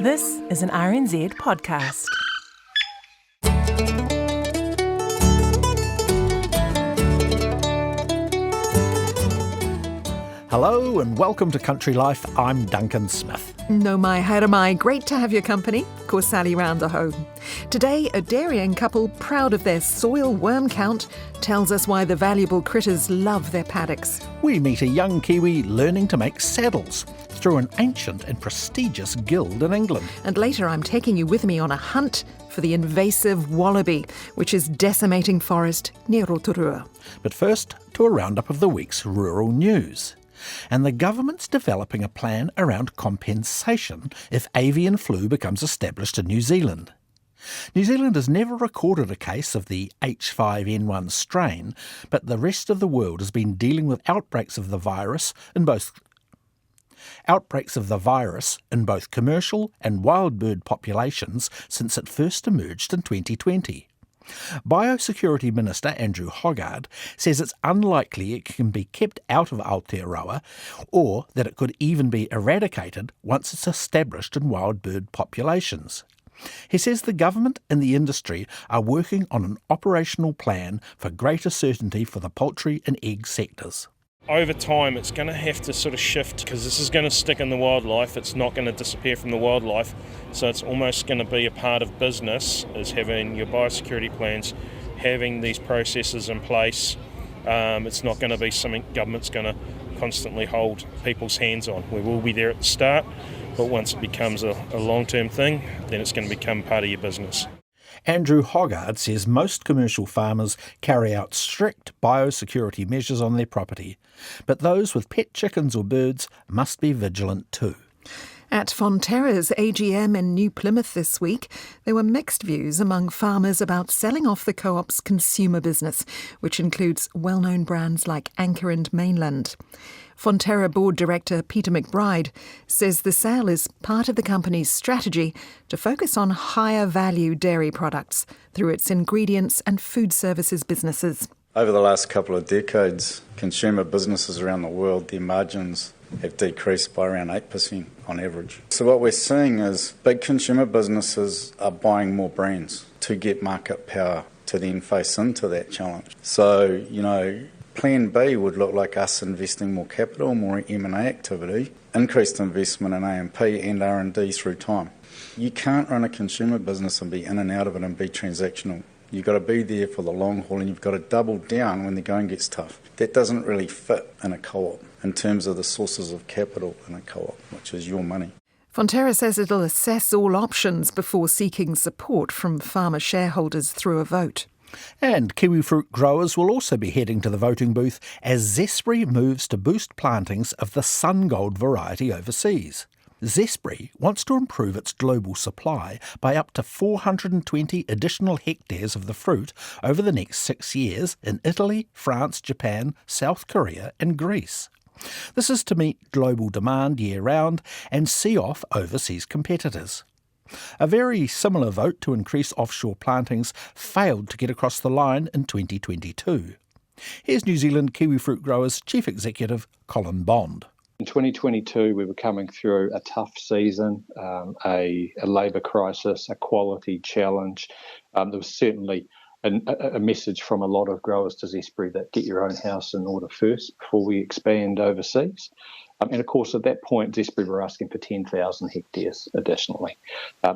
This is an RNZ podcast. Hello and welcome to Country Life. I'm Duncan Smith. No mai, haere mai. Great to have your company. Ko Sally Roundaho. Today, a dairying couple proud of their soil worm count tells us why the valuable critters love their paddocks. We meet a young Kiwi learning to make saddles through an ancient and prestigious guild in England. And later, I'm taking you with me on a hunt for the invasive wallaby, which is decimating forest near Rotorua. But first, to a roundup of the week's rural news. And the government's developing a plan around compensation if avian flu becomes established in New Zealand. New Zealand has never recorded a case of the H5N1 strain, but the rest of the world has been dealing with outbreaks of the virus in both commercial and wild bird populations since it first emerged in 2020. Biosecurity Minister Andrew Hoggard says it's unlikely it can be kept out of Aotearoa or that it could even be eradicated once it's established in wild bird populations. He says the government and the industry are working on an operational plan for greater certainty for the poultry and egg sectors. Over time, it's going to have to sort of shift because this is going to stick in the wildlife. It's not going to disappear from the wildlife. So it's almost going to be a part of business, is having your biosecurity plans, having these processes in place. It's not going to be something government's going to constantly hold people's hands on. We will be there at the start, but once it becomes a long-term thing, then it's going to become part of your business. Andrew Hoggard says most commercial farmers carry out strict biosecurity measures on their property, but those with pet chickens or birds must be vigilant too. At Fonterra's AGM in New Plymouth this week, there were mixed views among farmers about selling off the co-op's consumer business, which includes well-known brands like Anchor and Mainland. Fonterra Board Director Peter McBride says the sale is part of the company's strategy to focus on higher value dairy products through its ingredients and food services businesses. Over the last couple of decades, consumer businesses around the world, their margins have decreased by around 8% on average. So what we're seeing is big consumer businesses are buying more brands to get market power to then face into that challenge. So, Plan B would look like us investing more capital, more M&A activity, increased investment in A&P and R&D through time. You can't run a consumer business and be in and out of it and be transactional. You've got to be there for the long haul and you've got to double down when the going gets tough. That doesn't really fit in a co-op in terms of the sources of capital in a co-op, which is your money. Fonterra says it'll assess all options before seeking support from farmer shareholders through a vote. And kiwi fruit growers will also be heading to the voting booth as Zespri moves to boost plantings of the Sun Gold variety overseas. Zespri wants to improve its global supply by up to 420 additional hectares of the fruit over the next 6 years in Italy, France, Japan, South Korea and Greece. This is to meet global demand year-round and see off overseas competitors. A very similar vote to increase offshore plantings failed to get across the line in 2022. Here's New Zealand kiwi fruit growers Chief Executive Colin Bond. In 2022, we were coming through a tough season, a labour crisis, a quality challenge. There was certainly a message from a lot of growers to Zespri that get your own house in order first before we expand overseas. And of course, at that point, Zespri were asking for 10,000 hectares additionally.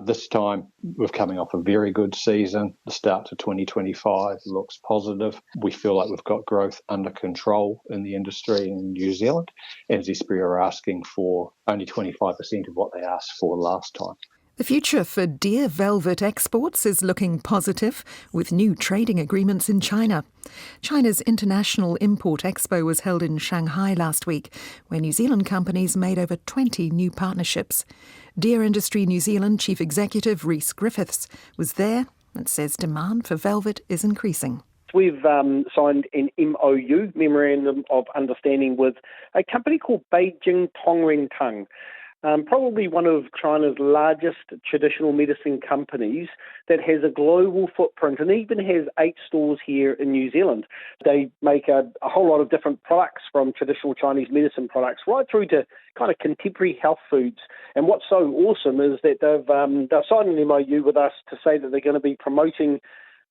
This time, we're coming off a very good season. The start to 2025 looks positive. We feel like we've got growth under control in the industry in New Zealand, and Zespri are asking for only 25% of what they asked for last time. The future for deer velvet exports is looking positive, with new trading agreements in China. China's International Import Expo was held in Shanghai last week, where New Zealand companies made over 20 new partnerships. Deer Industry New Zealand Chief Executive Rhys Griffiths was there and says demand for velvet is increasing. We've signed an MOU, Memorandum of Understanding, with a company called Beijing Tongren Tang. probably one of China's largest traditional medicine companies that has a global footprint and even has 8 stores here in New Zealand. They make a whole lot of different products, from traditional Chinese medicine products right through to kind of contemporary health foods. And what's so awesome is that they've signed an MOU with us to say that they're going to be promoting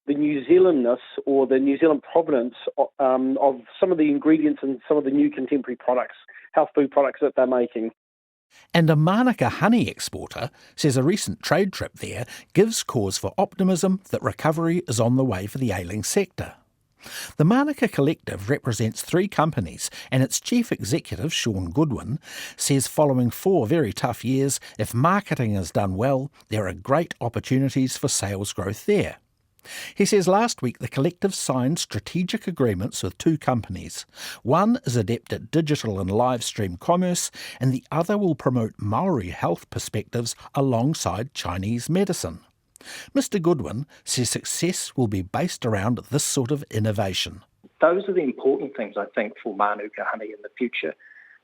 the New Zealandness or the New Zealand provenance of some of the ingredients and some of the new contemporary products, health food products that they're making. And a Mānuka honey exporter says a recent trade trip there gives cause for optimism that recovery is on the way for the ailing sector. The Mānuka Collective represents 3 companies, and its chief executive, Sean Goodwin, says following 4 very tough years, if marketing is done well, there are great opportunities for sales growth there. He says last week the collective signed strategic agreements with 2 companies. One is adept at digital and live stream commerce, and the other will promote Maori health perspectives alongside Chinese medicine. Mr. Goodwin says success will be based around this sort of innovation. Those are the important things, I think, for Mānuka honey in the future.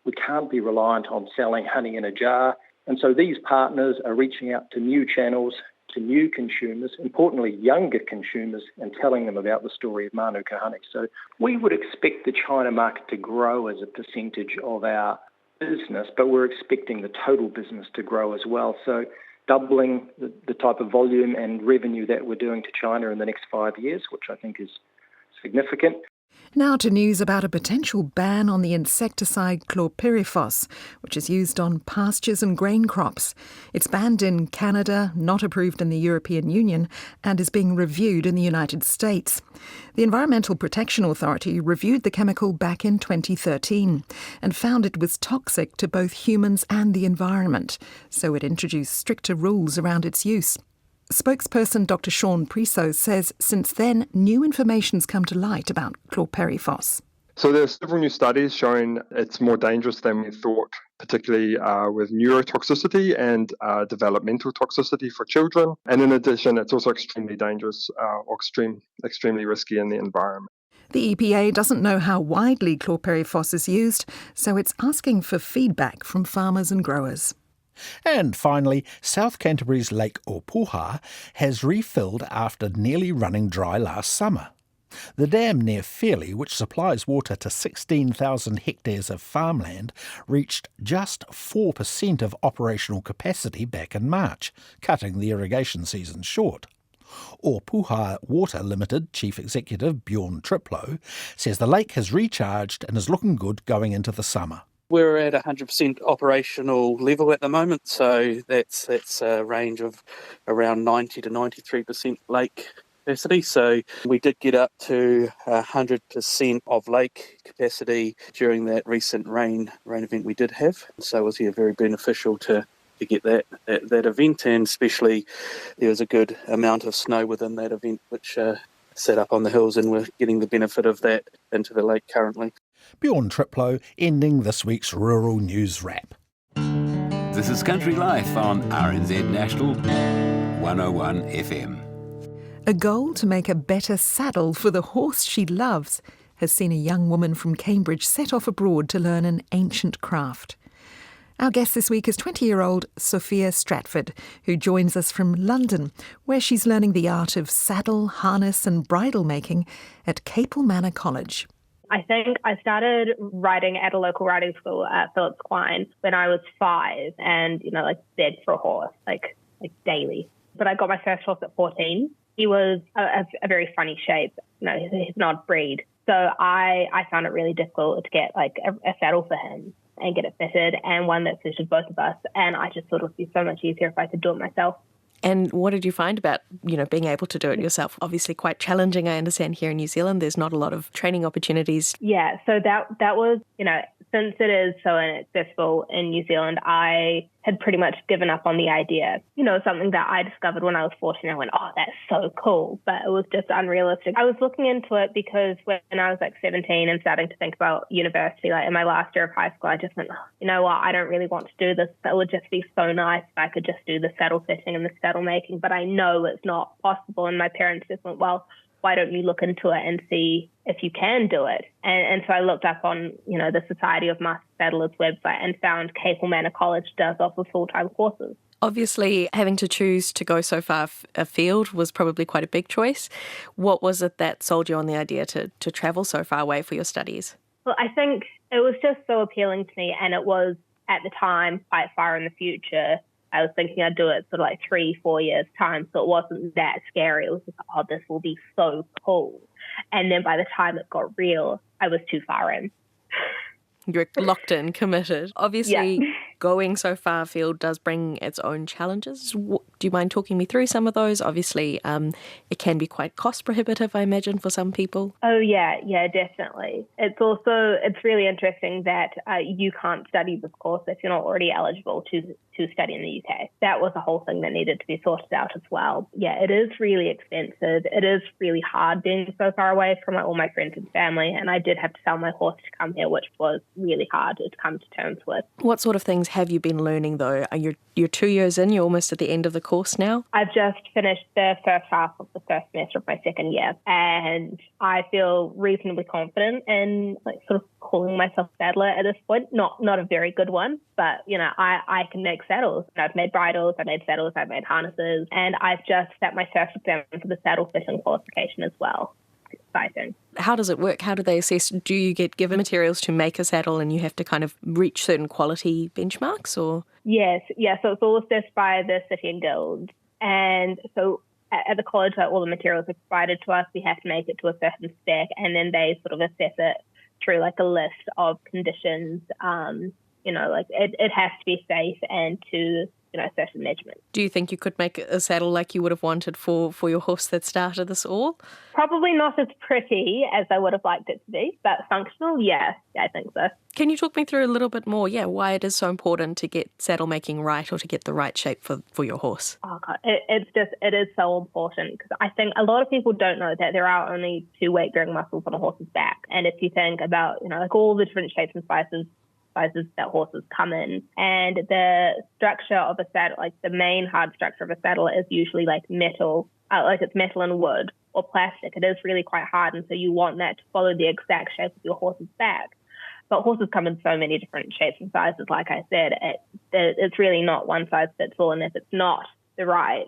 We can't be reliant on selling honey in a jar, and so these partners are reaching out to new channels, to new consumers, importantly younger consumers, and telling them about the story of Mānuka honey. So we would expect the China market to grow as a percentage of our business, but we're expecting the total business to grow as well. So doubling the type of volume and revenue that we're doing to China in the next 5 years, which I think is significant. Now to news about a potential ban on the insecticide chlorpyrifos, which is used on pastures and grain crops. It's banned in Canada, not approved in the European Union, and is being reviewed in the United States. The Environmental Protection Authority reviewed the chemical back in 2013 and found it was toxic to both humans and the environment, so it introduced stricter rules around its use. Spokesperson Dr. Sean Priso says since then, new information's come to light about chlorpyrifos. So there are several new studies showing it's more dangerous than we thought, particularly with neurotoxicity and developmental toxicity for children. And in addition, it's also extremely dangerous or extremely risky in the environment. The EPA doesn't know how widely chlorpyrifos is used, so it's asking for feedback from farmers and growers. And finally, South Canterbury's Lake Opuha has refilled after nearly running dry last summer. The dam near Fairlie, which supplies water to 16,000 hectares of farmland, reached just 4% of operational capacity back in March, cutting the irrigation season short. Opuha Water Limited Chief Executive Bjorn Triplow says the lake has recharged and is looking good going into the summer. We're at 100% operational level at the moment, so that's a range of around 90 to 93% lake capacity. So we did get up to 100% of lake capacity during that recent rain event we did have. So it was very beneficial to get that event, and especially there was a good amount of snow within that event, which sat up on the hills, and we're getting the benefit of that into the lake currently. Bjorn Triplow ending this week's Rural News Wrap. This is Country Life on RNZ National 101 FM. A goal to make a better saddle for the horse she loves has seen a young woman from Cambridge set off abroad to learn an ancient craft. Our guest this week is 20-year-old Sophia Stratford, who joins us from London, where she's learning the art of saddle, harness and bridle making at Capel Manor College. I think I started riding at a local riding school at Phillips Quine when I was 5 and, bed for a horse, like daily. But I got my first horse at 14. He was a very funny shape. He's an odd breed. So I found it really difficult to get a saddle for him and get it fitted, and one that suited both of us. And I just thought it would be so much easier if I could do it myself. And what did you find about, being able to do it yourself? Obviously quite challenging, I understand, here in New Zealand. There's not a lot of training opportunities. Yeah, so that was, since it is so inaccessible in New Zealand, I had pretty much given up on the idea. Something that I discovered when I was 14, I went, oh, that's so cool. But it was just unrealistic. I was looking into it because when I was 17 and starting to think about university, in my last year of high school, I just went, oh, you know what, I don't really want to do this. That would just be so nice if I could just do the saddle fitting and the saddle making. But I know it's not possible. And my parents just went, well, why don't you look into it and see if you can do it? And so I looked up on, the Society of Master Saddlers website and found Capel Manor College does offer full-time courses. Obviously, having to choose to go so far afield was probably quite a big choice. What was it that sold you on the idea to travel so far away for your studies? Well, I think it was just so appealing to me, and it was, at the time, quite far in the future. I was thinking I'd do it sort of like 3-4 years' time, so it wasn't that scary. It was just, oh, this will be so cool. And then by the time it got real, I was too far in. You're locked in, committed. Obviously, going so far afield does bring its own challenges. Do you mind talking me through some of those? Obviously, it can be quite cost prohibitive, I imagine, for some people. Oh, yeah, definitely. It's really interesting that you can't study this course if you're not already eligible to study in the UK. That was a whole thing that needed to be sorted out as well. Yeah, it is really expensive. It is really hard being so far away from all my friends and family, and I did have to sell my horse to come here, which was really hard to come to terms with. What sort of things have you been learning, though? You're 2 years in, you're almost at the end of the course now? I've just finished the first half of the first semester of my second year, and I feel reasonably confident in sort of calling myself a saddler at this point. Not a very good one, but I can make saddles. I've made bridles, I've made saddles, I've made harnesses, and I've just sat my first exam for the saddle fitting qualification as well. It's exciting. How does it work? How do they assess? Do you get given materials to make a saddle and you have to kind of reach certain quality benchmarks, or? Yes. So it's all assessed by the City and Guild. And so at the college, all the materials are provided to us. We have to make it to a certain spec, and then they sort of assess it through a list of conditions. It has to be safe and to certain measurements. Do you think you could make a saddle like you would have wanted for your horse that started this all? Probably not as pretty as I would have liked it to be, but functional, yeah, I think so. Can you talk me through a little bit more, why it is so important to get saddle making right, or to get the right shape for your horse? Oh God, it is so important, because I think a lot of people don't know that there are only 2 weight-bearing muscles on a horse's back. And if you think about, all the different shapes and sizes that horses come in, and the structure of a saddle, the main hard structure of a saddle is usually metal, it's metal and wood or plastic. It is really quite hard, and so you want that to follow the exact shape of your horse's back. But horses come in so many different shapes and sizes. Like I said, it's really not one size fits all, and if it's not the right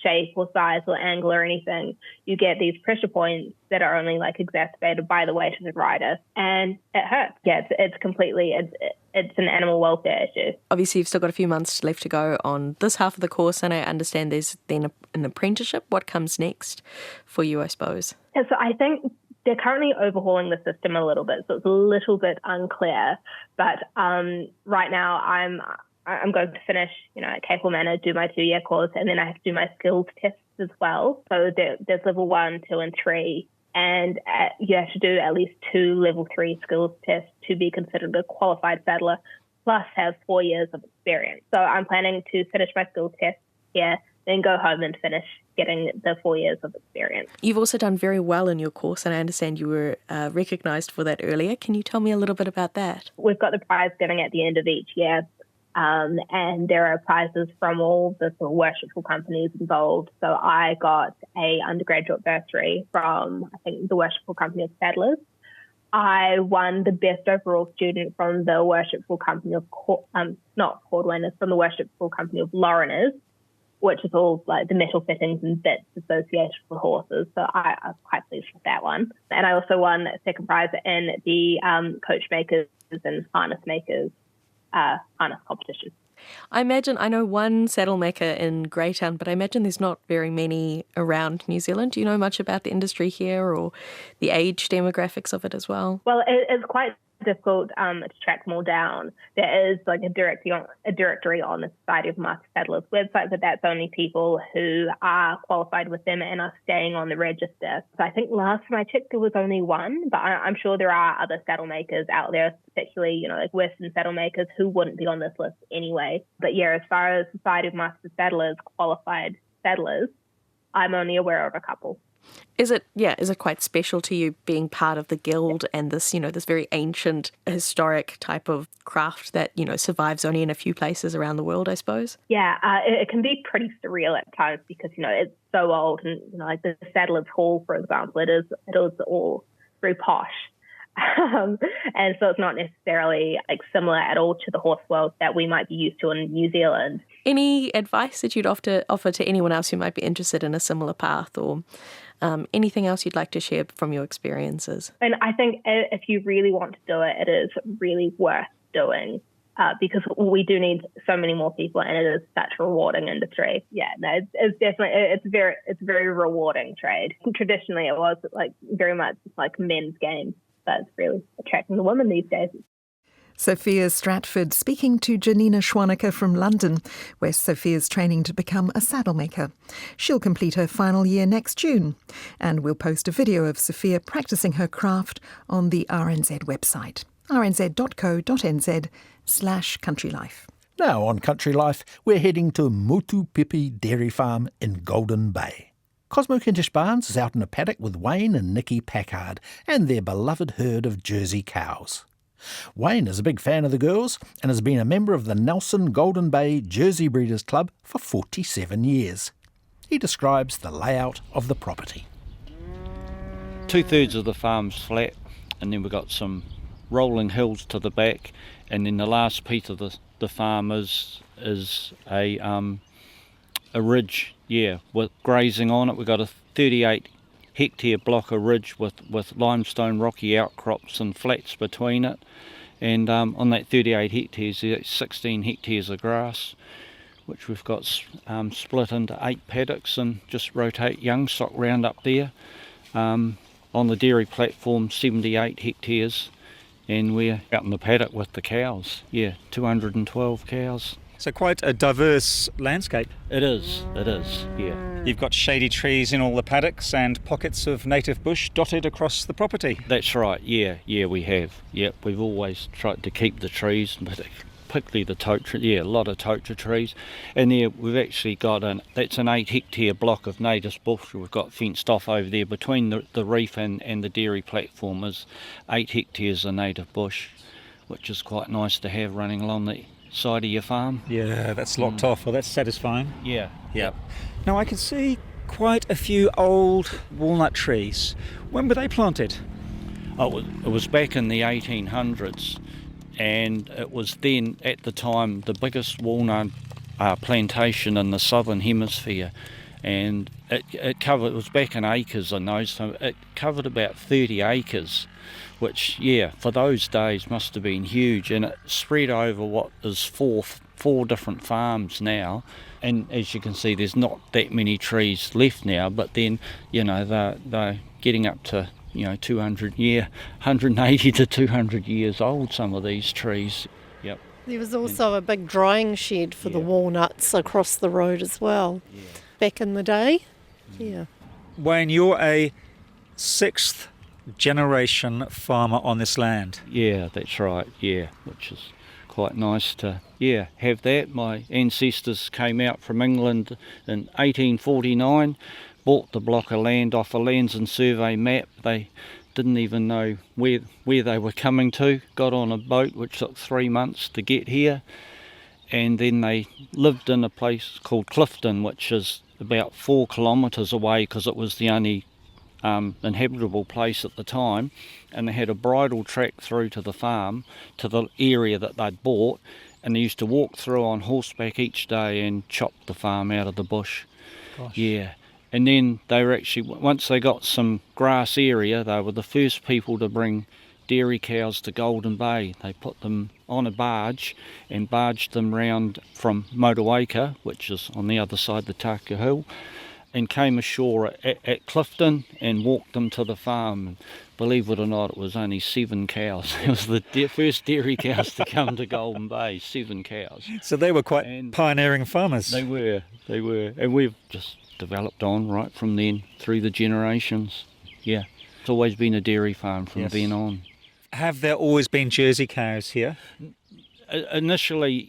shape or size or angle or anything, you get these pressure points that are only exacerbated by the weight of the rider, and it hurts. Yeah, it's an animal welfare issue. Obviously, you've still got a few months left to go on this half of the course, and I understand there's then an apprenticeship. What comes next for you, I suppose? Yeah, so I think they're currently overhauling the system a little bit, so it's a little bit unclear. But right now, I'm going to finish, at Capel Manor, do my 2-year course, and then I have to do my skills tests as well. So there's level 1, 2, and 3, and you have to do at least 2 level 3 skills tests to be considered a qualified saddler, plus have 4 years of experience. So I'm planning to finish my skills test here, then go home and finish getting the 4 years of experience. You've also done very well in your course, and I understand you were recognised for that earlier. Can you tell me a little bit about that? We've got the prize giving at the end of each year. And there are prizes from all the sort of worshipful companies involved. So I got a undergraduate bursary from, I think, the Worshipful Company of Saddlers. I won the best overall student from the Worshipful Company of, not Cordwainers, from the Worshipful Company of Lauriners, which is all the metal fittings and bits associated with horses. So I was quite pleased with that one. And I also won a second prize in the coach makers and harness makers harness competition. I know one saddle maker in Greytown, but I imagine there's not very many around New Zealand. Do you know much about the industry here, or the age demographics of it as well? Well, it's quite difficult to track them all down. There is a directory on the Society of Master Saddlers website, but that's only people who are qualified with them and are staying on the register. So I think last time I checked there was only one, but I'm sure there are other saddle makers out there, particularly Western saddle makers, who wouldn't be on this list anyway. But yeah, as far as Society of Master Saddlers qualified saddlers, I'm only aware of a couple. Is it quite special to you being part of the guild and this, this very ancient, historic type of craft that, survives only in a few places around the world, I suppose? Yeah, it can be pretty surreal at times because, it's so old and, like the Saddler's Hall, for example, it is all very posh. And so it's not necessarily similar at all to the horse world that we might be used to in New Zealand. Any advice that you'd offer to anyone else who might be interested in a similar path, or anything else you'd like to share from your experiences? And I think if you really want to do it, it is really worth doing because we do need so many more people, and it is such a rewarding industry. Yeah, no, it's definitely it's a very rewarding trade. Traditionally, it was very much men's game, but it's really attracting the women these days. Sophia Stratford speaking to Janina Schwanecker from London, where Sophia's training to become a saddle maker. She'll complete her final year next June, and we'll post a video of Sophia practising her craft on the RNZ website, rnz.co.nz/countrylife. Now on Country Life, we're heading to Motupipi Dairy Farm in Golden Bay. Cosmo Kentish-Barnes is out in a paddock with Wayne and Nikki Packard and their beloved herd of Jersey cows. Wayne is a big fan of the girls and has been a member of the Nelson Golden Bay Jersey Breeders Club for 47 years. He describes the layout of the property. 2/3 of the farm's flat, and then we've got some rolling hills to the back, and then the last piece of the farm is a ridge, with grazing on it. We've got a 38 hectare block of ridge with limestone rocky outcrops and flats between it, and on that 38 hectares there's 16 hectares of grass, which we've got split into 8 paddocks and just rotate young stock round up there. On the dairy platform 78 hectares, and we're out in the paddock with the cows, 212 cows. So quite a diverse landscape. It is, yeah. You've got shady trees in all the paddocks and pockets of native bush dotted across the property. That's right, yeah, we have. Yep, we've always tried to keep the trees, particularly the totra, a lot of totra trees. And there we've actually got that's an 8 hectare block of native bush we've got fenced off over there between the reef and the dairy platform is 8 hectares of native bush, which is quite nice to have running along the side of your farm. Yeah, that's locked off. Well, that's satisfying. Yeah. Now I can see quite a few old walnut trees. When were they planted? Oh, it was back in the 1800s, and it was then at the time the biggest walnut plantation in the southern hemisphere, and it was back in acres in those times. It covered about 30 acres, which for those days must have been huge, and it spread over what is four different farms now. And as you can see, there's not that many trees left now, but then they're getting up to 180 to 200 years old, some of these trees. Yep. There was also a big drying shed for the walnuts across the road as well, back in the day. Yeah. Wayne, you're a 6th generation farmer on this land. Yeah, that's right, which is quite nice to have that. My ancestors came out from England in 1849, bought the block of land off a Lands and Survey map. They didn't even know where they were coming to, got on a boat which took 3 months to get here, and then they lived in a place called Clifton, which is about 4 kilometres away because it was the only inhabitable place at the time, and they had a bridle track through to the farm, to the area that they'd bought, and they used to walk through on horseback each day and chop the farm out of the bush. Gosh. Yeah. And then they were actually, once they got some grass area, they were the first people to bring dairy cows to Golden Bay. They put them on a barge and barged them round from Motueka, which is on the other side of the Taka Hill, and came ashore at Clifton and walked them to the farm. And believe it or not, it was only 7 cows. It was the first dairy cows to come to Golden Bay, 7 cows. So they were quite pioneering farmers. They were. And we've just developed on right from then through the generations. Yeah, it's always been a dairy farm from then on. Have there always been Jersey cows here? Initially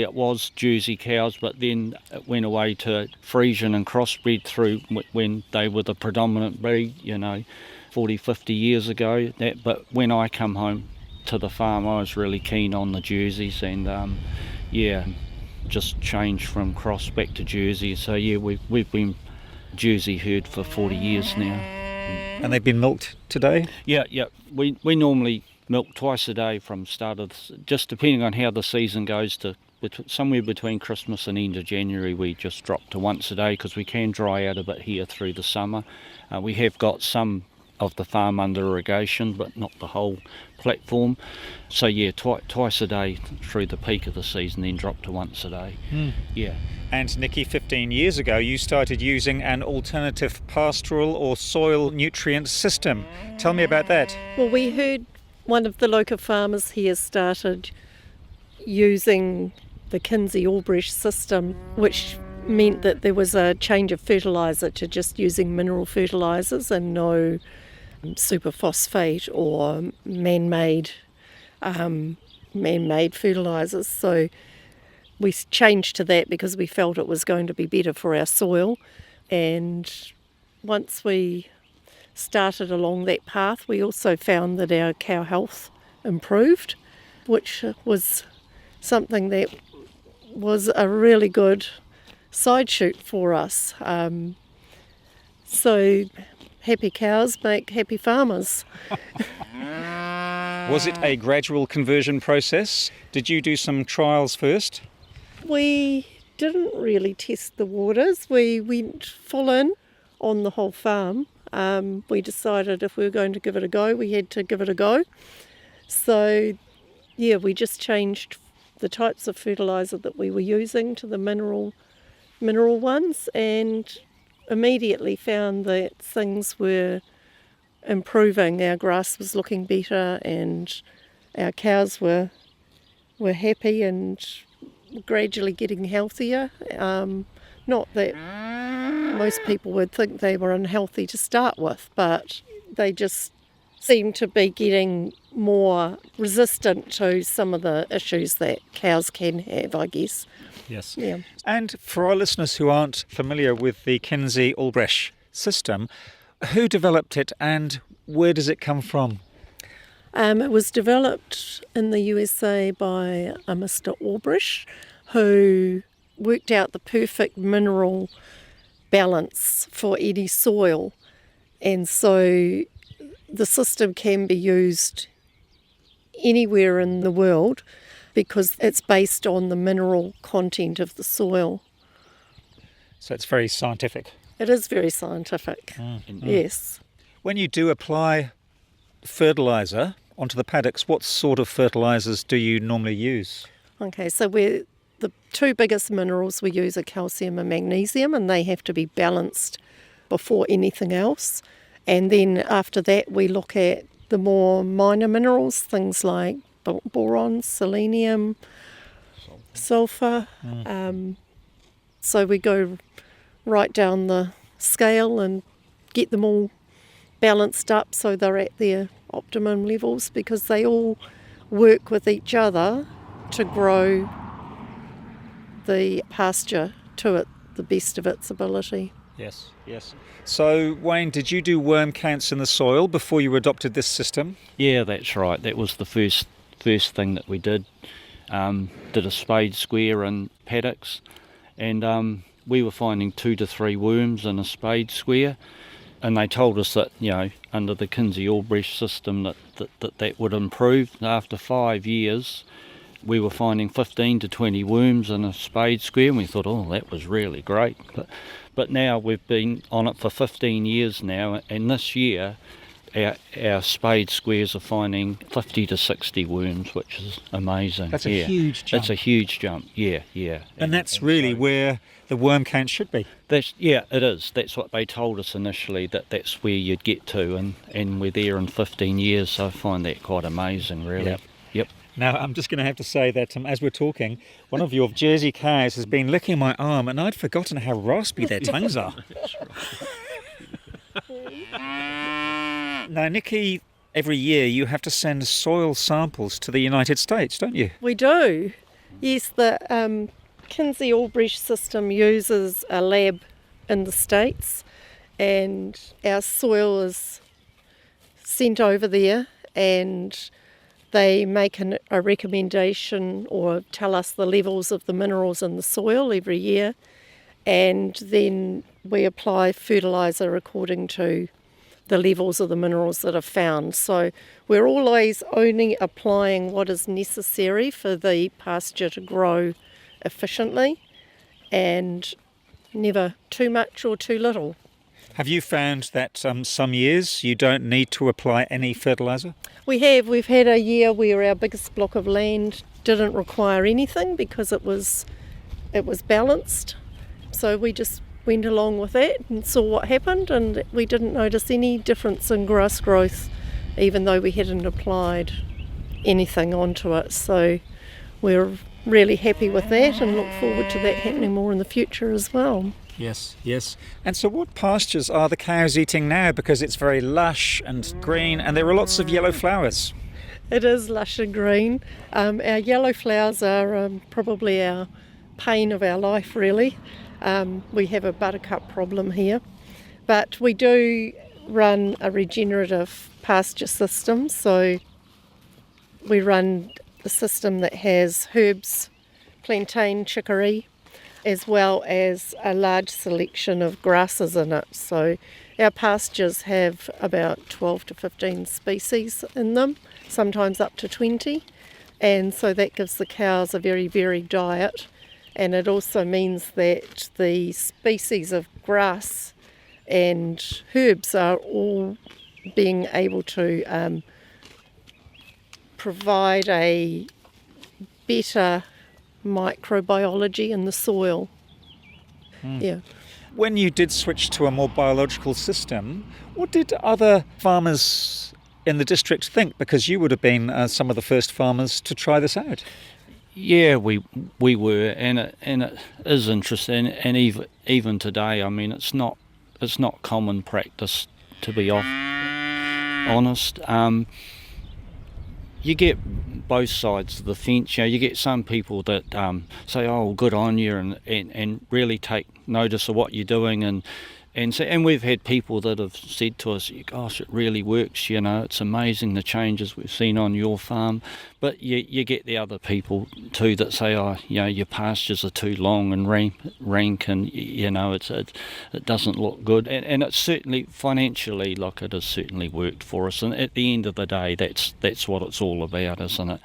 it was Jersey cows, but then it went away to Friesian and crossbred through when they were the predominant breed, 40, 50 years ago. But when I come home to the farm, I was really keen on the Jerseys, and just changed from cross back to Jersey. So we've been Jersey herd for 40 years now. And they've been milked today? Yeah. We normally milk twice a day from start of, just depending on how the season goes, to somewhere between Christmas and end of January. We just drop to once a day because we can dry out a bit here through the summer. We have got some of the farm under irrigation, but not the whole platform. So twice a day through the peak of the season, then drop to once a day. Yeah. And Nikki, 15 years ago you started using an alternative pastoral or soil nutrient system. Tell me about that. Well, we heard one of the local farmers here started using the Kinsey-Albrecht system, which meant that there was a change of fertiliser to just using mineral fertilisers and no superphosphate or man-made fertilisers. So we changed to that because we felt it was going to be better for our soil. And once we started along that path, we also found that our cow health improved, which was something that was a really good side shoot for us. So happy cows make happy farmers. Was it a gradual conversion process? Did you do some trials first? We didn't really test the waters. We went full in on the whole farm. We decided if we were going to give it a go, we had to give it a go. So, we just changed the types of fertiliser that we were using to the mineral ones, and immediately found that things were improving. Our grass was looking better, and our cows were happy and gradually getting healthier. Not that most people would think they were unhealthy to start with, but they just seem to be getting more resistant to some of the issues that cows can have, I guess. Yes. Yeah. And for our listeners who aren't familiar with the Kinsey-Albrecht system, who developed it and where does it come from? It was developed in the USA by a Mr. Albrecht, who worked out the perfect mineral balance for any soil. And so the system can be used anywhere in the world because it's based on the mineral content of the soil. So it's very scientific. It is very scientific, yes. When you do apply fertiliser onto the paddocks, what sort of fertilisers do you normally use? Okay, so the two biggest minerals we use are calcium and magnesium, and they have to be balanced before anything else. And then after that we look at the more minor minerals, things like boron, selenium, sulphur. So we go right down the scale and get them all balanced up so they're at their optimum levels, because they all work with each other to grow the pasture to the best of its ability. Yes. So, Wayne, did you do worm counts in the soil before you adopted this system? Yeah, that's right. That was the first thing that we did. Did a spade square in paddocks, and we were finding 2 to 3 worms in a spade square, and they told us that, under the Kinsey-Albrecht system that would improve. After 5 years, we were finding 15 to 20 worms in a spade square, and we thought, that was really great. But now we've been on it for 15 years now, and this year our spade squares are finding 50 to 60 worms, which is amazing. That's a huge jump. That's a huge jump, yeah. And that's really where the worm count should be. It is. That's what they told us initially, that's where you'd get to, and we're there in 15 years, so I find that quite amazing, really. Yep. Now, I'm just going to have to say that as we're talking, one of your Jersey cows has been licking my arm, and I'd forgotten how raspy their tongues are. Now, Nikki, every year you have to send soil samples to the United States, don't you? We do. Yes, the Kinsey Albrecht system uses a lab in the States, and our soil is sent over there, and they make a recommendation or tell us the levels of the minerals in the soil every year, and then we apply fertiliser according to the levels of the minerals that are found. So we're always only applying what is necessary for the pasture to grow efficiently, and never too much or too little. Have you found that some years you don't need to apply any fertiliser? We have. We've had a year where our biggest block of land didn't require anything because it was balanced. So we just went along with that and saw what happened, and we didn't notice any difference in grass growth even though we hadn't applied anything onto it. So we're really happy with that and look forward to that happening more in the future as well. Yes, yes. And so what pastures are the cows eating now? Because it's very lush and green and there are lots of yellow flowers. It is lush and green. Our yellow flowers are probably our pain of our life, really. We have a buttercup problem here. But we do run a regenerative pasture system. So we run a system that has herbs, plantain, chicory, as well as a large selection of grasses in it. So our pastures have about 12 to 15 species in them, sometimes up to 20. And so that gives the cows a very varied diet. And it also means that the species of grass and herbs are all being able to provide a better microbiology in the soil. Yeah. When you did switch to a more biological system, what did other farmers in the district think? Because you would have been some of the first farmers to try this out. Yeah, we were, and it is interesting, and even today, I mean, it's not common practice, to be honest. You get both sides of the fence. You know, you get some people that say, "Oh, good on you," and really take notice of what you're doing, and we've had people that have said to us, "Gosh, it really works. You know, it's amazing the changes we've seen on your farm." But you get the other people too that say, "Oh, you know, your pastures are too long and rank, and you know, it doesn't look good." And it's certainly financially, like, it has certainly worked for us. And at the end of the day, that's what it's all about, isn't it?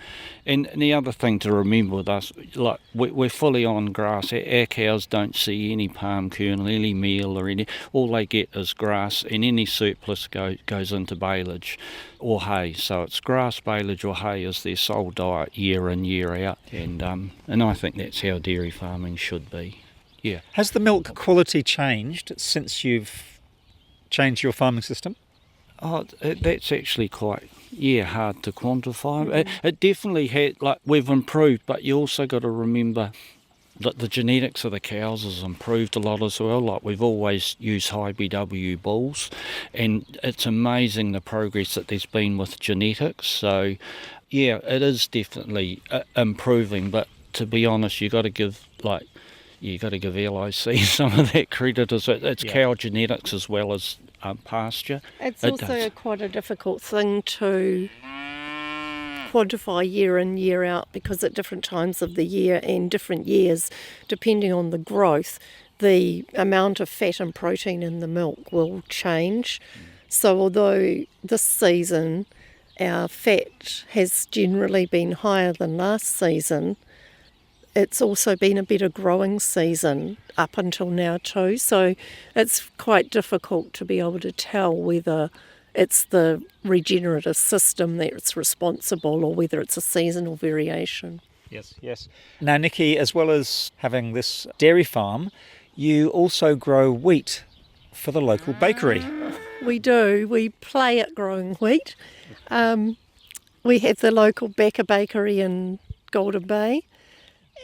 And the other thing to remember with us, like, we're fully on grass. Our cows don't see any palm kernel, any meal or any. All they get is grass, and any surplus goes into baleage or hay. So it's grass, baleage or hay is their sole diet year in, year out. And I think that's how dairy farming should be. Yeah. Has the milk quality changed since you've changed your farming system? Oh, that's actually quite, hard to quantify. It definitely had, like, we've improved, but you also got to remember that the genetics of the cows has improved a lot as well. Like, we've always used high BW bulls, and it's amazing the progress that there's been with genetics. So, yeah, it is definitely improving, but to be honest, you got to give LIC some of that credit. It's cow genetics as well as pasture. It's also quite a difficult thing to quantify year in, year out, because at different times of the year and different years, depending on the growth, the amount of fat and protein in the milk will change. So although this season our fat has generally been higher than last season, it's also been a better growing season up until now too. So it's quite difficult to be able to tell whether it's the regenerative system that's responsible or whether it's a seasonal variation. Yes. Now, Nikki, as well as having this dairy farm, you also grow wheat for the local bakery. We do. We play at growing wheat. We have the local Backer Bakery in Golden Bay,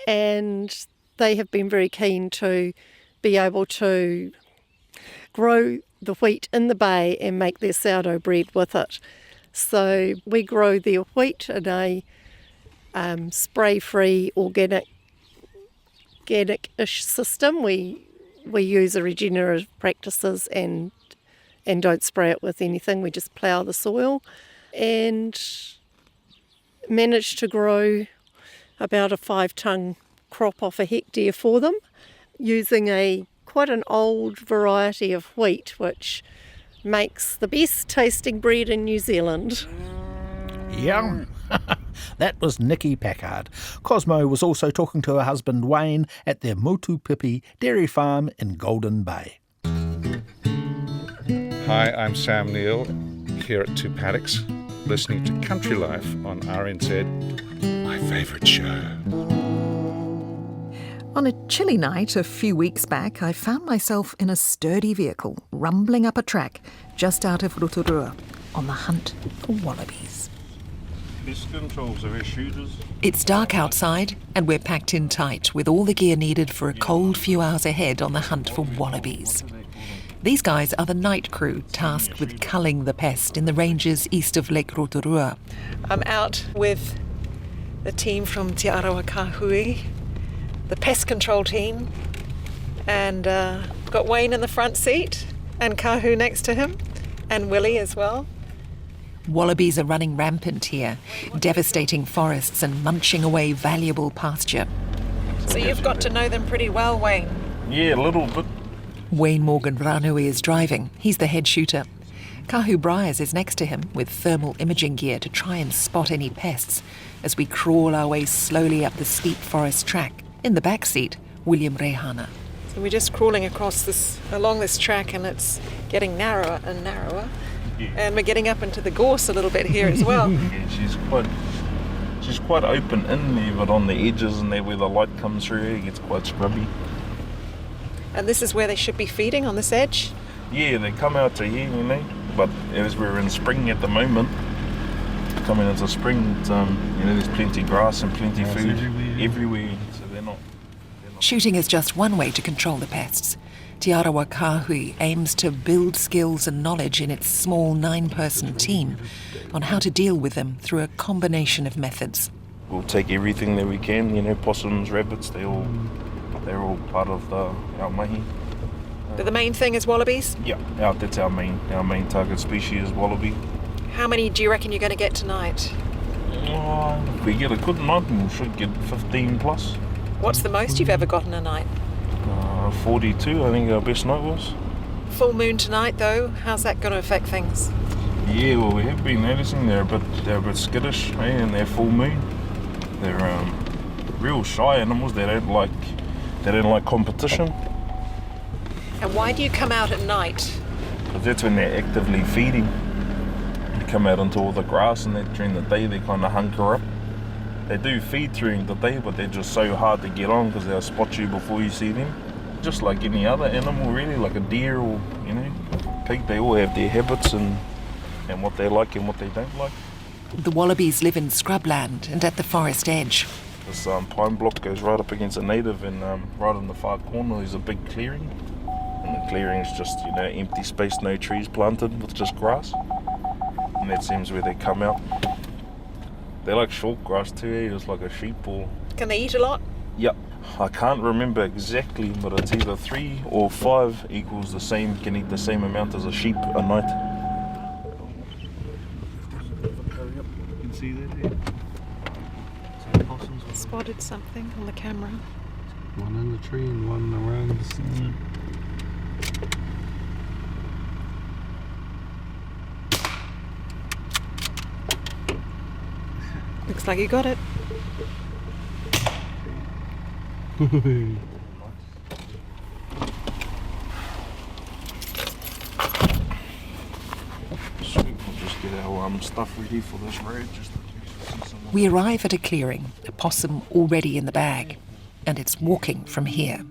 and they have been very keen to be able to grow the wheat in the bay and make their sourdough bread with it. So we grow their wheat in a spray-free organic-ish system. We use a regenerative practices and don't spray it with anything. We just plough the soil and manage to grow about a 5-tonne crop off a hectare for them, using quite an old variety of wheat, which makes the best tasting bread in New Zealand. Yum! That was Nikki Packard. Cosmo was also talking to her husband Wayne at their Motupipi dairy farm in Golden Bay. Hi, I'm Sam Neill, here at Two Paddocks, listening to Country Life on RNZ, my favourite show. On a chilly night a few weeks back, I found myself in a sturdy vehicle rumbling up a track just out of Rotorua on the hunt for wallabies. It's dark outside and we're packed in tight with all the gear needed for a cold few hours ahead on the hunt for wallabies. These guys are the night crew tasked with culling the pest in the ranges east of Lake Rotorua. I'm out with the team from Te Arawa Kahui, the pest control team, and got Wayne in the front seat and Kahu next to him, and Willie as well. Wallabies are running rampant here, devastating forests and munching away valuable pasture. So you've got to know them pretty well, Wayne. Yeah, a little bit. Wayne Morgan Ranui is driving. He's the head shooter. Kahu Bryars is next to him with thermal imaging gear to try and spot any pests as we crawl our way slowly up the steep forest track. In the back seat, William Rehana. So we're just crawling along this track, and it's getting narrower and narrower. Yeah. And we're getting up into the gorse a little bit here as well. Yeah, she's quite open in there, but on the edges and there where the light comes through, it gets quite scrubby. And this is where they should be feeding, on this edge? Yeah, they come out to here, but as we're in spring at the moment, coming into spring, there's plenty of grass and plenty of food everywhere, so they're not. Shooting is just one way to control the pests. Te Arawa Kahui aims to build skills and knowledge in its small 9-person team on how to deal with them through a combination of methods. We'll take everything that we can, possums, rabbits, they're all part of our mahi. But the main thing is wallabies? Yeah, that's our main target species is wallaby. How many do you reckon you're going to get tonight? If we get a good night, we should get 15 plus. What's the most you've ever gotten a night? 42, I think our best night was. Full moon tonight, though. How's that going to affect things? Yeah, well, we have been noticing they're a bit skittish, and they're full moon. They're real shy animals. They don't like competition. And why do you come out at night? Because that's when they're actively feeding. They come out into all the grass, and during the day they kind of hunker up. They do feed during the day, but they're just so hard to get on because they'll spot you before you see them. Just like any other animal, really, like a deer or pig, they all have their habits and what they like and what they don't like. The wallabies live in scrubland and at the forest edge. This pine block goes right up against a native, and right in the far corner there's a big clearing. And the clearing is just empty space, no trees planted, with just grass. And that seems where they come out. They like short grass too, just like a sheep or... Can they eat a lot? Yep. I can't remember exactly, but it's either 3 or 5 equals the same, can eat the same amount as a sheep a night. You can see that there. Spotted something on the camera. One in the tree and one around the side. Looks like you got it. Stuff ready for this road. We arrive at a clearing, a possum already in the bag, and it's walking from here.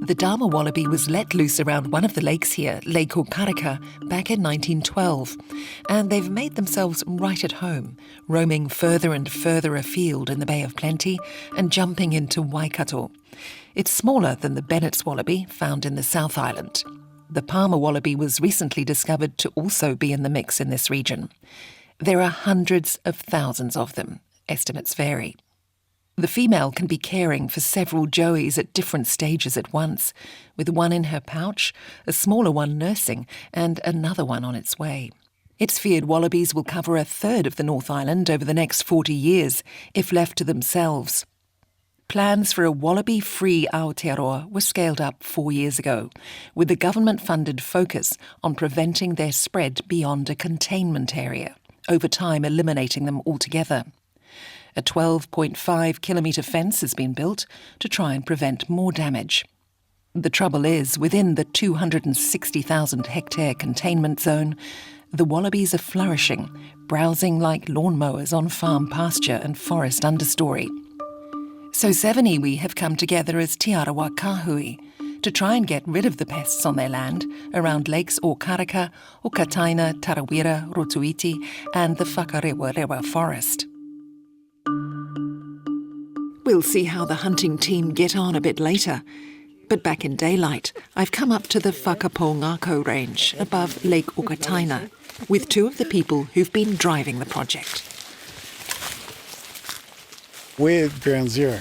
The Dharma wallaby was let loose around one of the lakes here, Lake Okaraka, back in 1912. And they've made themselves right at home, roaming further and further afield in the Bay of Plenty and jumping into Waikato. It's smaller than the Bennett's wallaby found in the South Island. The Palmer wallaby was recently discovered to also be in the mix in this region. There are hundreds of thousands of them. Estimates vary. The female can be caring for several joeys at different stages at once, with one in her pouch, a smaller one nursing, and another one on its way. It's feared wallabies will cover a third of the North Island over the next 40 years, if left to themselves. Plans for a wallaby-free Aotearoa were scaled up 4 years ago, with a government-funded focus on preventing their spread beyond a containment area, over time eliminating them altogether. A 12.5-kilometre fence has been built to try and prevent more damage. The trouble is, within the 260,000-hectare containment zone, the wallabies are flourishing, browsing like lawnmowers on farm pasture and forest understory. So 7 iwi have come together as Te Arawa Kahui to try and get rid of the pests on their land around lakes Okaraka, Okataina, Tarawera, Rotuiti and the Whakarewa forest. We'll see how the hunting team get on a bit later. But back in daylight, I've come up to the Whakapōngako range above Lake Okataina with 2 of the people who've been driving the project. We're at ground zero.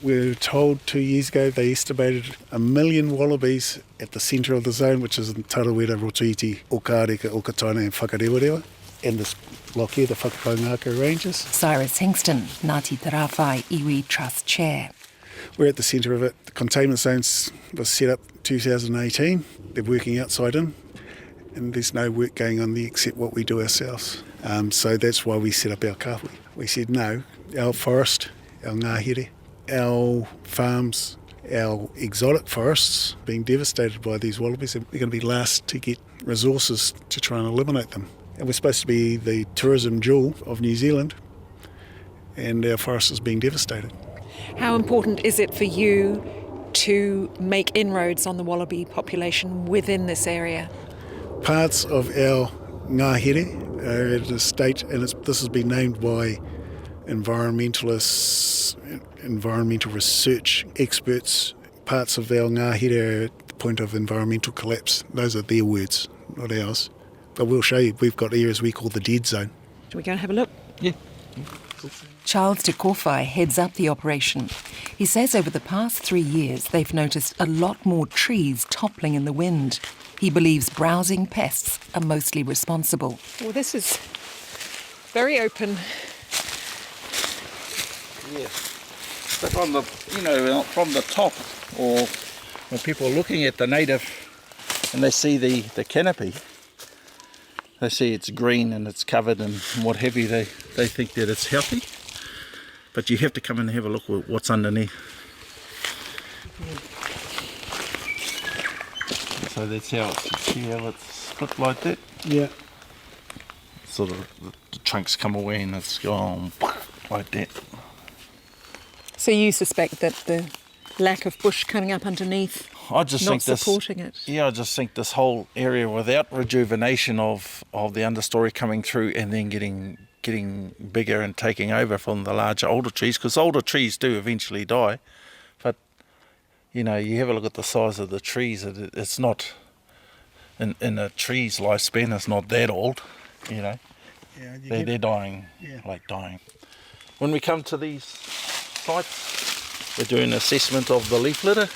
We were told 2 years ago they estimated 1 million wallabies at the centre of the zone, which is in Tarawera, Rotuiti, Okareka, Okataina and Whakarewa, and this block here, the Whakapōngako Ranges. Cyrus Hingston, Ngāti Te Rāwhai Iwi Trust Chair. We're at the centre of it. The containment zones was set up 2018. They're working outside in, and there's no work going on there except what we do ourselves. So that's why we set up our kahui. We said no, our forest, our ngahere, our farms, our exotic forests being devastated by these wallabies, and we're going to be last to get resources to try and eliminate them. And we're supposed to be the tourism jewel of New Zealand, and our forest is being devastated. How important is it for you to make inroads on the wallaby population within this area? Parts of our ngahere are at a state, and this has been named by environmentalists, environmental research experts, parts of our ngahere are at the point of environmental collapse. Those are their words, not ours. But we'll show you, we've got areas we call the dead zone. Shall we go and have a look? Yeah. Charles Te Kōwhai heads up the operation. He says over the past 3 years they've noticed a lot more trees toppling in the wind. He believes browsing pests are mostly responsible. Well, this is very open. Yes. But on the, from the top, or when people are looking at the native and they see the canopy, they see it's green and it's covered and what have you, they think that it's healthy. But you have to come and have a look at what's underneath. So that's how it's split like that. Yeah. Sort of the trunks come away and it's gone like that. So you suspect that the lack of bush coming up underneath I just not think this, supporting it? Yeah, I just think this whole area without rejuvenation of the understory coming through and then getting bigger and taking over from the larger older trees, because older trees do eventually die, but you have a look at the size of the trees, it's not in a tree's lifespan, it's not that old, Yeah, they're dying, like dying. When we come to these sites, we're doing an assessment of the leaf litter,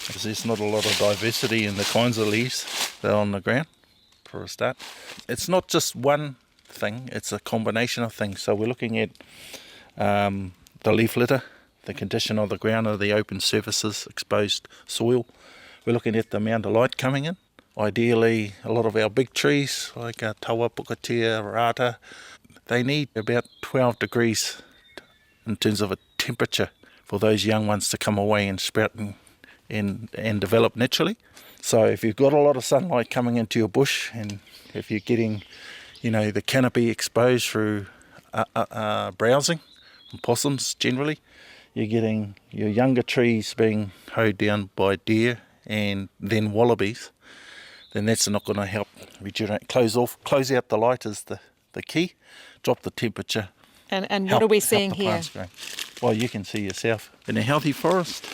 because there's not a lot of diversity in the kinds of leaves that are on the ground, for a start. It's not just one thing, it's a combination of things. So we're looking at the leaf litter, the condition of the ground, of the open surfaces, exposed soil. We're looking at the amount of light coming in. Ideally, a lot of our big trees, like taua, pukatea, rata, they need about 12 degrees in terms of a temperature for those young ones to come away and sprout and develop naturally. So if you've got a lot of sunlight coming into your bush, and if you're getting the canopy exposed through browsing from possums generally, you're getting your younger trees being hoed down by deer and then wallabies, then that's not going to help regenerate. Close out the light is the key. Drop the temperature. And what are we seeing here? Well, you can see yourself. In a healthy forest,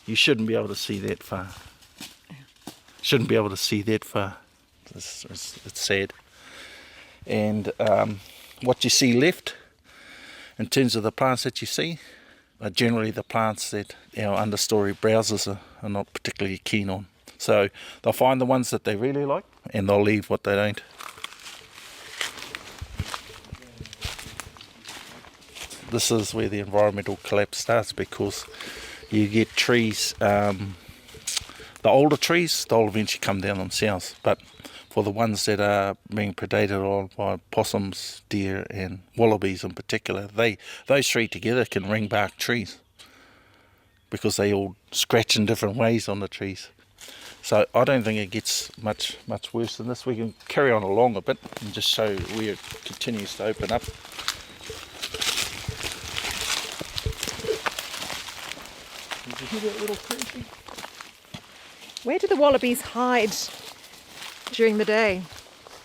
you shouldn't be able to see that far. It's sad. And what you see left, in terms of the plants that you see, are generally the plants that our understory browsers are not particularly keen on. So they'll find the ones that they really like, and they'll leave what they don't. This is where the environmental collapse starts, because you get trees, the older trees, they'll eventually come down themselves, but for the ones that are being predated on by possums, deer and wallabies in particular, those three together can ring bark trees, because they all scratch in different ways on the trees. So I don't think it gets much worse than this. We can carry on along a bit and just show where it continues to open up. Did you hear that little creaky? Where do the wallabies hide during the day?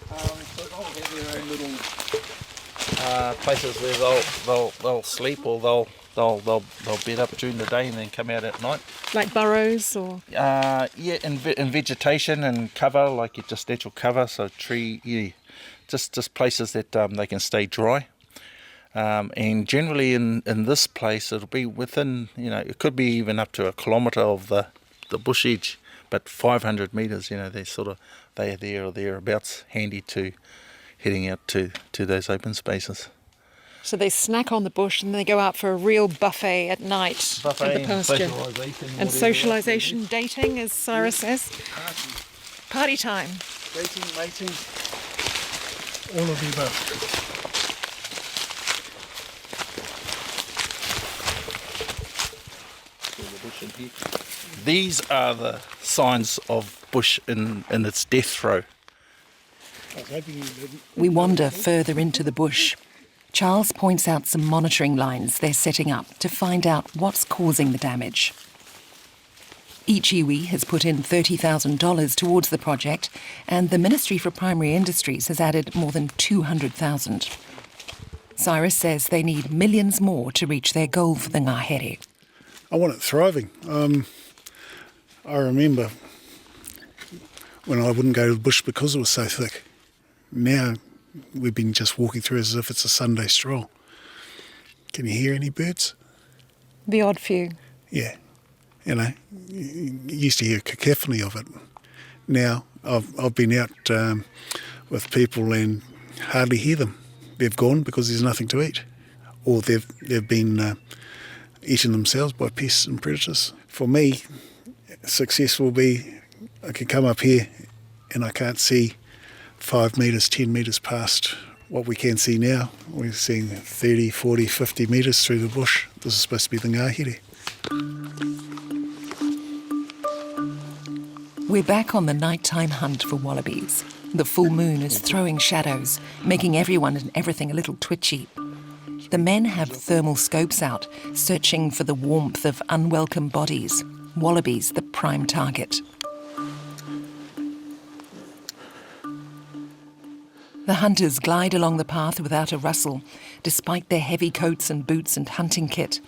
So they'll have their own little places where they'll sleep, or they'll bed up during the day and then come out at night. Like burrows, or? In vegetation and cover, like just natural cover, so just places that they can stay dry. And generally in this place, it'll be within, it could be even up to 1 kilometre of the bush edge, but 500 metres, they are there or thereabouts, handy to heading out to those open spaces. So they snack on the bush and they go out for a real buffet at night in the pasture. And socialisation, dating, as Cyrus says. Party time. Dating, mating, all of the above. These are the signs of bush in its death throw. We wander further into the bush. Charles points out some monitoring lines they're setting up to find out what's causing the damage. Each iwi has put in $30,000 towards the project, and the Ministry for Primary Industries has added more than $200,000. Cyrus says they need millions more to reach their goal for the ngahere. I want it thriving. I remember when I wouldn't go to the bush because it was so thick. Now we've been just walking through as if it's a Sunday stroll. Can you hear any birds? The odd few. Yeah. You used to hear a cacophony of it. Now I've been out with people and hardly hear them. They've gone because there's nothing to eat, or they've been eaten themselves by pests and predators. For me, success will be I can come up here and I can't see 5 metres, 10 metres past what we can see now. We're seeing 30, 40, 50 metres through the bush. This is supposed to be the ngahere. We're back on the nighttime hunt for wallabies. The full moon is throwing shadows, making everyone and everything a little twitchy. The men have thermal scopes out, searching for the warmth of unwelcome bodies. Wallabies the prime target. The hunters glide along the path without a rustle, despite their heavy coats and boots and hunting kit,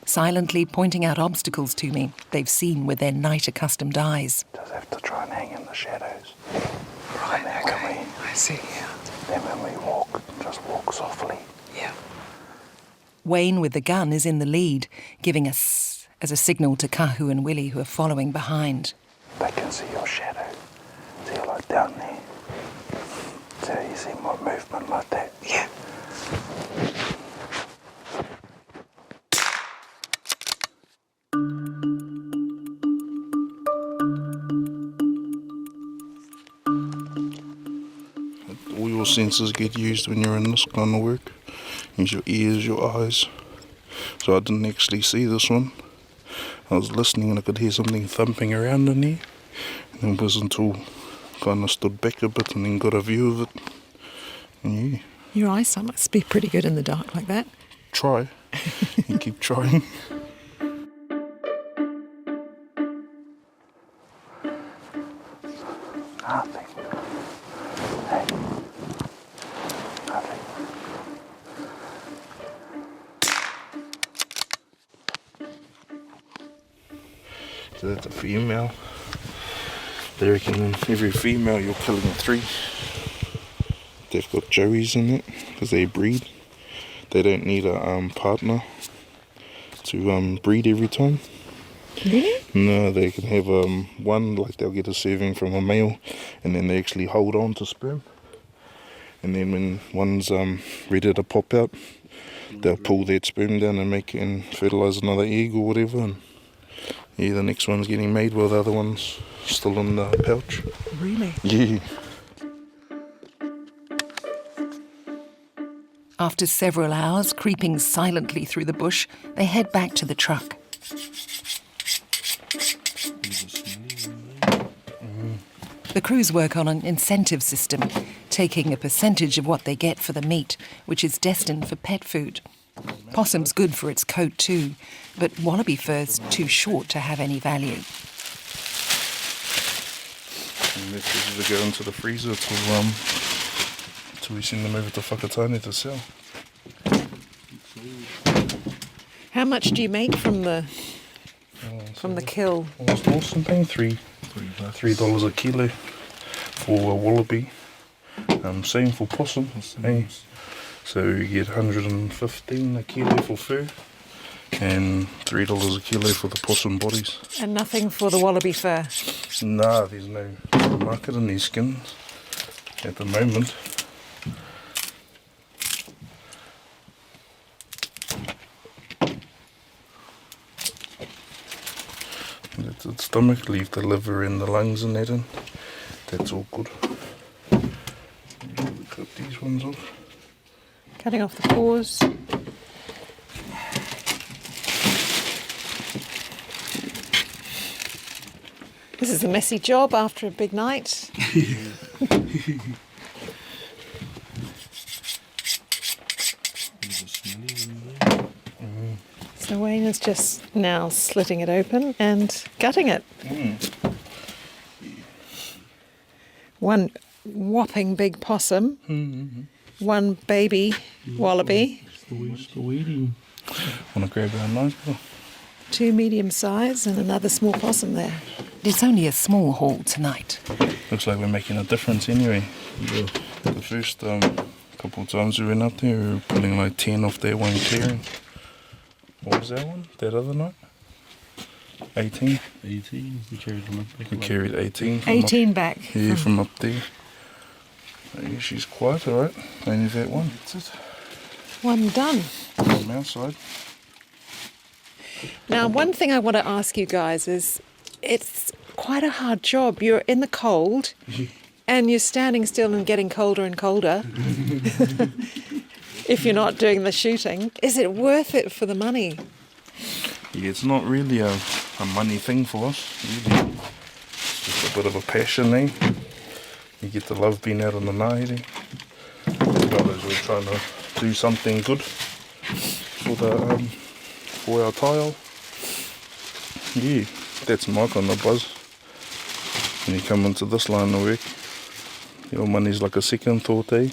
silently pointing out obstacles to me they've seen with their night-accustomed eyes. Just have to try and hang in the shadows. Right, okay, I see, yeah. Then when we walk, just walk softly. Yeah. Wayne with the gun is in the lead, giving us as a signal to Kahu and Willie, who are following behind. They can see your shadow. See you like down there. So you see my movement like that? Yeah. All your senses get used when you're in this kind of work. Use your ears, your eyes. So I didn't actually see this one. I was listening and I could hear something thumping around in there. And it was until I kind of stood back a bit and then got a view of it. And yeah. Your eyesight must be pretty good in the dark like that. Try. You keep trying. Nothing. Hey. Nothing. So that's a female. They reckon every female you're killing 3. They've got joeys in it because they breed. They don't need a partner to breed every time. Really? No, they can have one, like they'll get a serving from a male, and then they actually hold on to sperm. And then when one's ready to pop out, they'll pull that sperm down and make it and fertilise another egg or whatever. And yeah, the next one's getting made while the other one's still in the pouch. Really? Yeah. After several hours creeping silently through the bush, they head back to the truck. The crews work on an incentive system, taking a percentage of what they get for the meat, which is destined for pet food. Possum's good for its coat too, but wallaby fur's too short to have any value. And this is go into the freezer till we send them over to Whakatane to sell. How much do you make from the kill? Almost awesome thing, $3 a kilo for a wallaby. Same for possum. So you get 115 a kilo for fur and $3 a kilo for the possum bodies. And nothing for the wallaby fur? Nah, there's no market in these skins at the moment. It's the stomach, leave the liver and the lungs and that in. That's all good. Cut these ones off. Cutting off the paws. This is a messy job after a big night. So Wayne is just now slitting it open and gutting it. One whopping big possum, one baby wallaby, Still eating. Want to grab our knife? 2 medium size and another small possum there. It's only a small haul tonight. Looks like we're making a difference anyway. Yeah. The first couple of times we went up there, we were pulling like 10 off that one clearing. What was that one? That other night? 18? 18. We carried them up there. We carried 18. 18 back. Yeah, from up there. Yeah, she's quiet, alright. Only that one. That's it. One done. From our side. Now, one thing I want to ask you guys is, it's quite a hard job. You're in the cold and you're standing still and getting colder and colder. If you're not doing the shooting, is it worth it for the money? Yeah, it's not really a money thing for us, really. It's just a bit of a passion, eh? You get to love being out on the night, eh? Brothers, we're trying to do something good for our tile. Yeah, that's my kind of buzz. When you come into this line of work, your money's like a second thought, eh?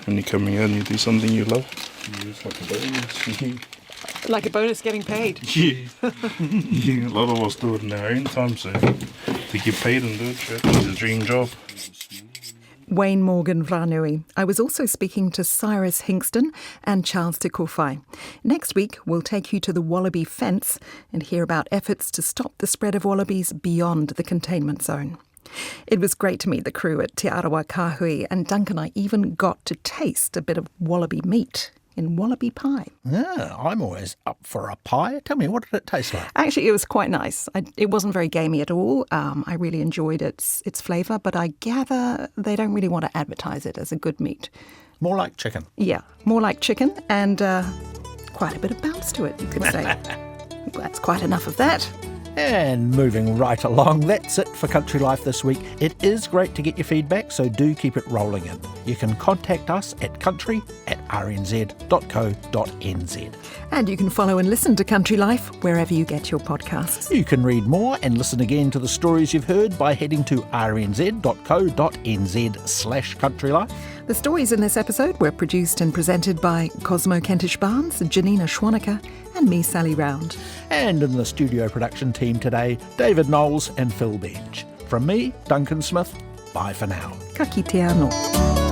When you're coming out and you do something you love. Yeah, it's like a bonus. Like a bonus getting paid. Yeah. Yeah, a lot of us do it in our own time, so to get paid and do it, it's a dream job. Wayne Morgan Vranui. I was also speaking to Cyrus Hingston and Charles Te Kowhai. Next week, we'll take you to the wallaby fence and hear about efforts to stop the spread of wallabies beyond the containment zone. It was great to meet the crew at Te Arawa Kāhui, and Duncan and I even got to taste a bit of wallaby meat in wallaby pie. Yeah, I'm always up for a pie. Tell me, what did it taste like? Actually, it was quite nice. It wasn't very gamey at all. I really enjoyed its flavour, but I gather they don't really want to advertise it as a good meat. More like chicken. Yeah, more like chicken, and quite a bit of bounce to it, you could say. That's quite enough of that. And moving right along, that's it for Country Life this week. It is great to get your feedback, so do keep it rolling in. You can contact us at country@rnz.co.nz. And you can follow and listen to Country Life wherever you get your podcasts. You can read more and listen again to the stories you've heard by heading to rnz.co.nz/countrylife. The stories in this episode were produced and presented by Cosmo Kentish-Barnes, Janina Schwannecker and me, Sally Round. And in the studio production team today, David Knowles and Phil Bench. From me, Duncan Smith, bye for now. Ka kite anō.